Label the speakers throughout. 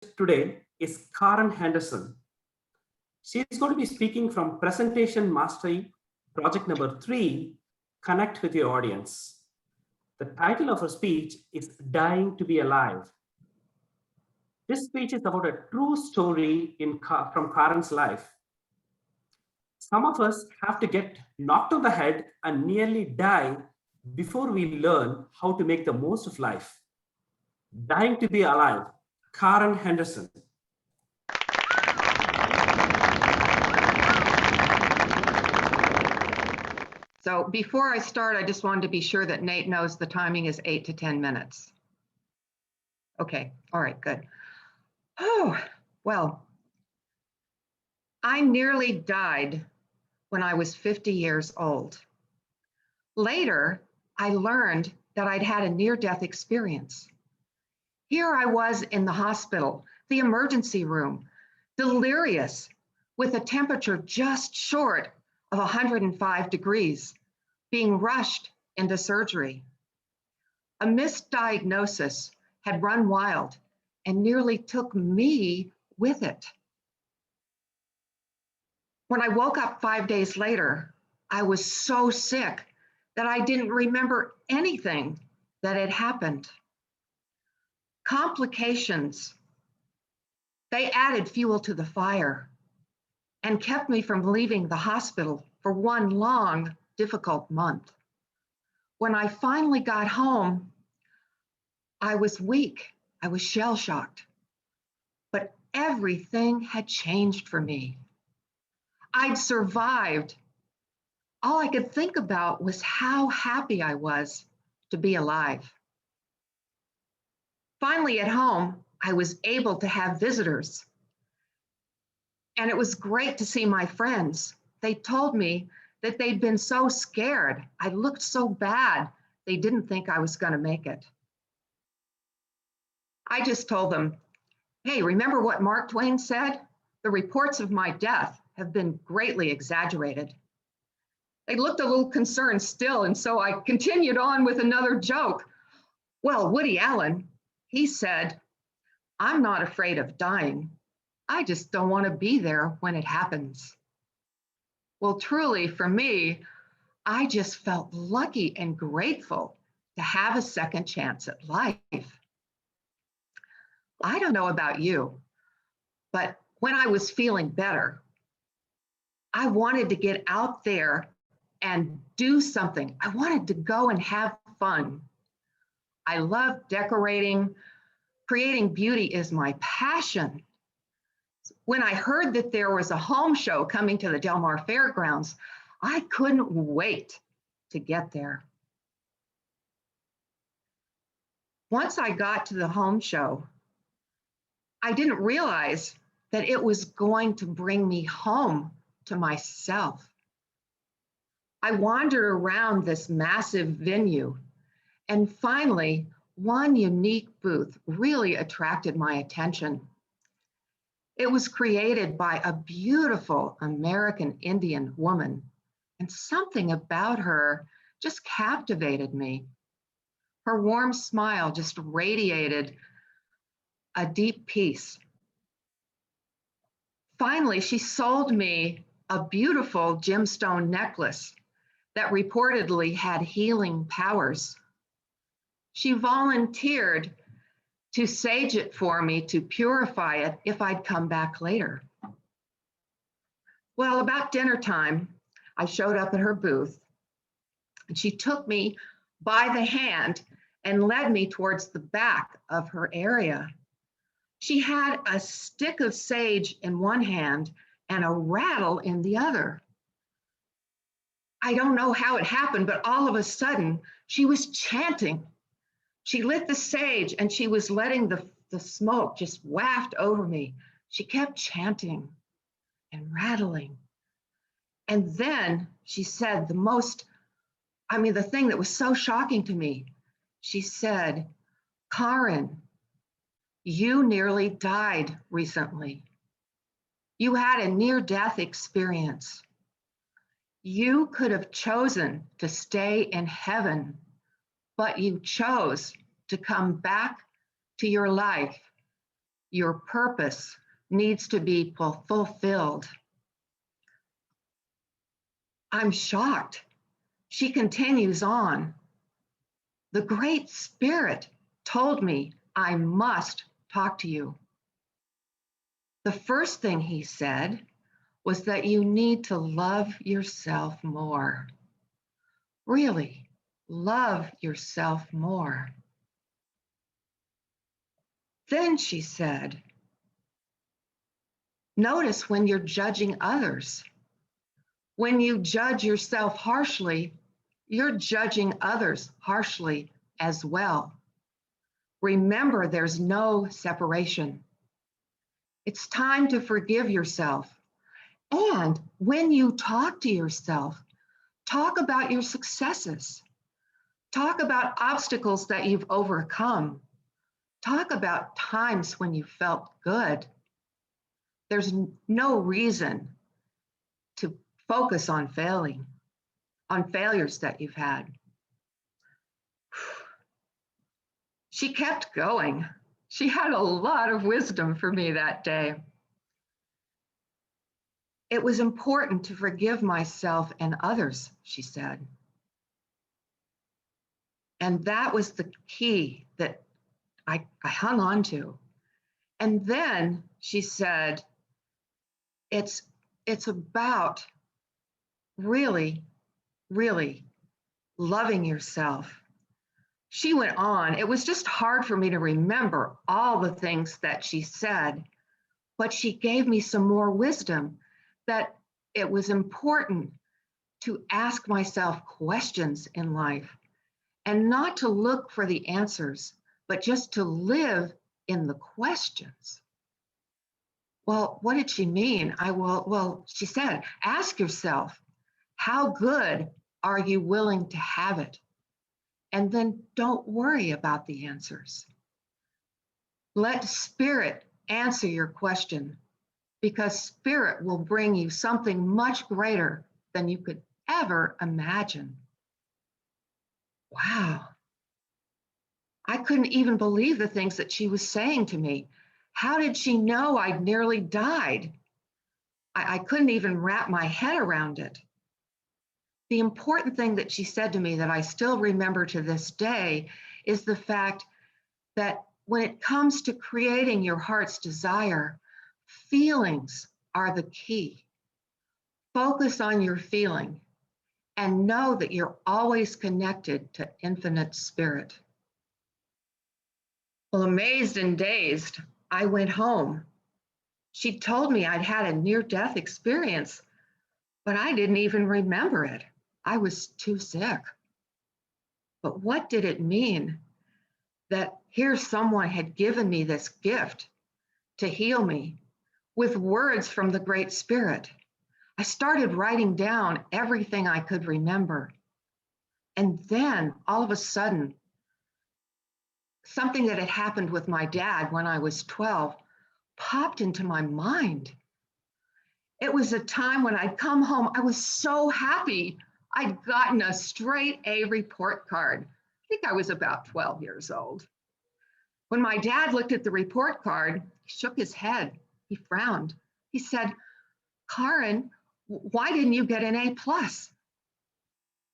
Speaker 1: today is Kaaren Henderson. She is going to be speaking from Presentation Mastery, project number 3, Connect with Your Audience. The title of her speech is Dying to be Alive. This speech is about a true story from Karen's life. Some of us have to get knocked on the head and nearly die before we learn how to make the most of life. Dying to be alive, Kaaren Henderson.
Speaker 2: So before I start, I just wanted to be sure that Nate knows the timing is 8 to 10 minutes. Okay, all right, good. Oh, well, I nearly died when I was 50 years old. Later, I learned that I'd had a near-death experience. Here I was in the hospital, the emergency room, delirious, with a temperature just short of 105 degrees, being rushed into surgery. A misdiagnosis had run wild and nearly took me with it. When I woke up 5 days later, I was so sick that I didn't remember anything that had happened. Complications, they added fuel to the fire and kept me from leaving the hospital for one long, difficult month. When I finally got home, I was weak, I was shell-shocked, but everything had changed for me. I'd survived. All I could think about was how happy I was to be alive. Finally, at home, I was able to have visitors. And it was great to see my friends. They told me that they'd been so scared. I looked so bad, they didn't think I was going to make it. I just told them, hey, remember what Mark Twain said? The reports of my death have been greatly exaggerated. They looked a little concerned still, and so I continued on with another joke. Well, Woody Allen, he said, I'm not afraid of dying. I just don't want to be there when it happens. Well, truly, for me, I just felt lucky and grateful to have a second chance at life. I don't know about you, but when I was feeling better, I wanted to get out there and do something. I wanted to go and have fun. I love decorating. Creating beauty is my passion. When I heard that there was a home show coming to the Del Mar Fairgrounds, I couldn't wait to get there. Once I got to the home show, I didn't realize that it was going to bring me home to myself. I wandered around this massive venue, and finally, one unique booth really attracted my attention. It was created by a beautiful American Indian woman, and something about her just captivated me. Her warm smile just radiated a deep peace. Finally, she sold me a beautiful gemstone necklace that reportedly had healing powers. She volunteered to sage it for me to purify it if I'd come back later. Well, about dinner time, I showed up at her booth, and she took me by the hand and led me towards the back of her area. She had a stick of sage in one hand and a rattle in the other. I don't know how it happened, but all of a sudden, she was chanting. She lit the sage and she was letting the smoke just waft over me. She kept chanting and rattling. And then she said the thing that was so shocking to me. She said, Kaaren, you nearly died recently. You had a near-death experience. You could have chosen to stay in heaven, but you chose to come back to your life. your purpose needs to be fulfilled. I'm shocked. She continues on. The Great Spirit told me I must talk to you. The first thing he said was that you need to love yourself more. Really, love yourself more. Then she said, notice when you're judging others. When you judge yourself harshly, you're judging others harshly as well. Remember, there's no separation. It's time to forgive yourself. And when you talk to yourself, talk about your successes. Talk about obstacles that you've overcome. Talk about times when you felt good. There's no reason to focus on failures that you've had. She kept going. She had a lot of wisdom for me that day. It was important to forgive myself and others, she said. And that was the key that I hung on to. And then she said, it's about really, really loving yourself. She went on. It was just hard for me to remember all the things that she said, but she gave me some more wisdom that it was important to ask myself questions in life and not to look for the answers, but just to live in the questions. Well, what did she mean? She said, ask yourself, how good are you willing to have it? And then don't worry about the answers. Let Spirit answer your question, because Spirit will bring you something much greater than you could ever imagine. Wow. I couldn't even believe the things that she was saying to me. How did she know I'd nearly died? I couldn't even wrap my head around it. The important thing that she said to me that I still remember to this day is the fact that when it comes to creating your heart's desire, feelings are the key. Focus on your feeling and know that you're always connected to infinite Spirit. Well, amazed and dazed, I went home. She told me I'd had a near-death experience, but I didn't even remember it. I was too sick. But what did it mean that here someone had given me this gift to heal me with words from the Great Spirit? I started writing down everything I could remember. And then all of a sudden, something that had happened with my dad when I was 12 popped into my mind. It was a time when I'd come home. I was so happy. I'd gotten a straight A report card. I think I was about 12 years old. When my dad looked at the report card, he shook his head. He frowned. He said, Kaaren, why didn't you get an A+?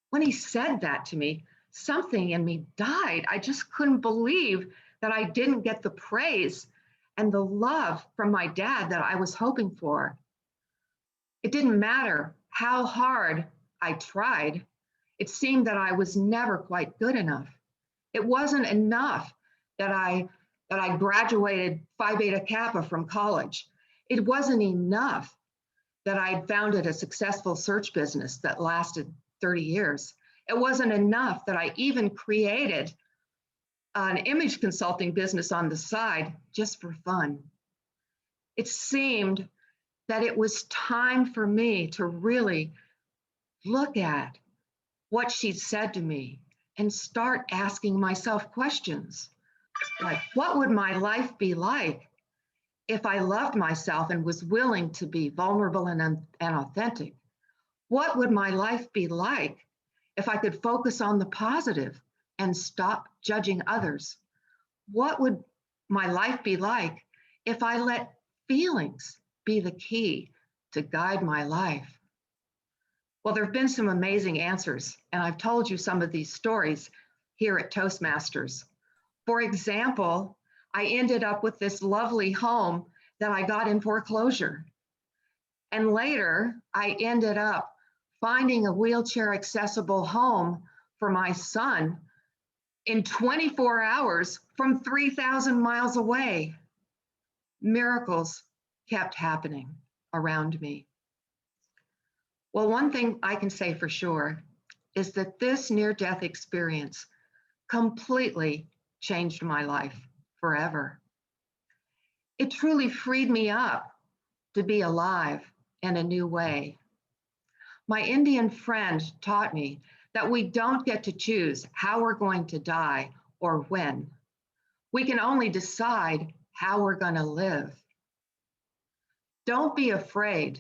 Speaker 2: When he said that to me, something in me died. I just couldn't believe that I didn't get the praise and the love from my dad that I was hoping for. It didn't matter how hard I tried. It seemed that I was never quite good enough. It wasn't enough that I graduated Phi Beta Kappa from college. It wasn't enough that I'd founded a successful search business that lasted 30 years. It wasn't enough that I even created an image consulting business on the side just for fun. It seemed that it was time for me to really look at what she'd said to me and start asking myself questions like, what would my life be like if I loved myself and was willing to be vulnerable and authentic? What would my life be like if I could focus on the positive and stop judging others? What would my life be like if I let feelings be the key to guide my life? Well, there have been some amazing answers, and I've told you some of these stories here at Toastmasters. For example, I ended up with this lovely home that I got in foreclosure. And later, I ended up finding a wheelchair accessible home for my son in 24 hours from 3,000 miles away. Miracles kept happening around me. Well, one thing I can say for sure is that this near-death experience completely changed my life forever. It truly freed me up to be alive in a new way. My Indian friend taught me that we don't get to choose how we're going to die or when. We can only decide how we're going to live. Don't be afraid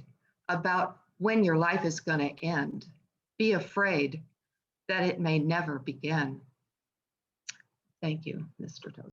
Speaker 2: about when your life is going to end. Be afraid that it may never begin. Thank you, Mr. Toast.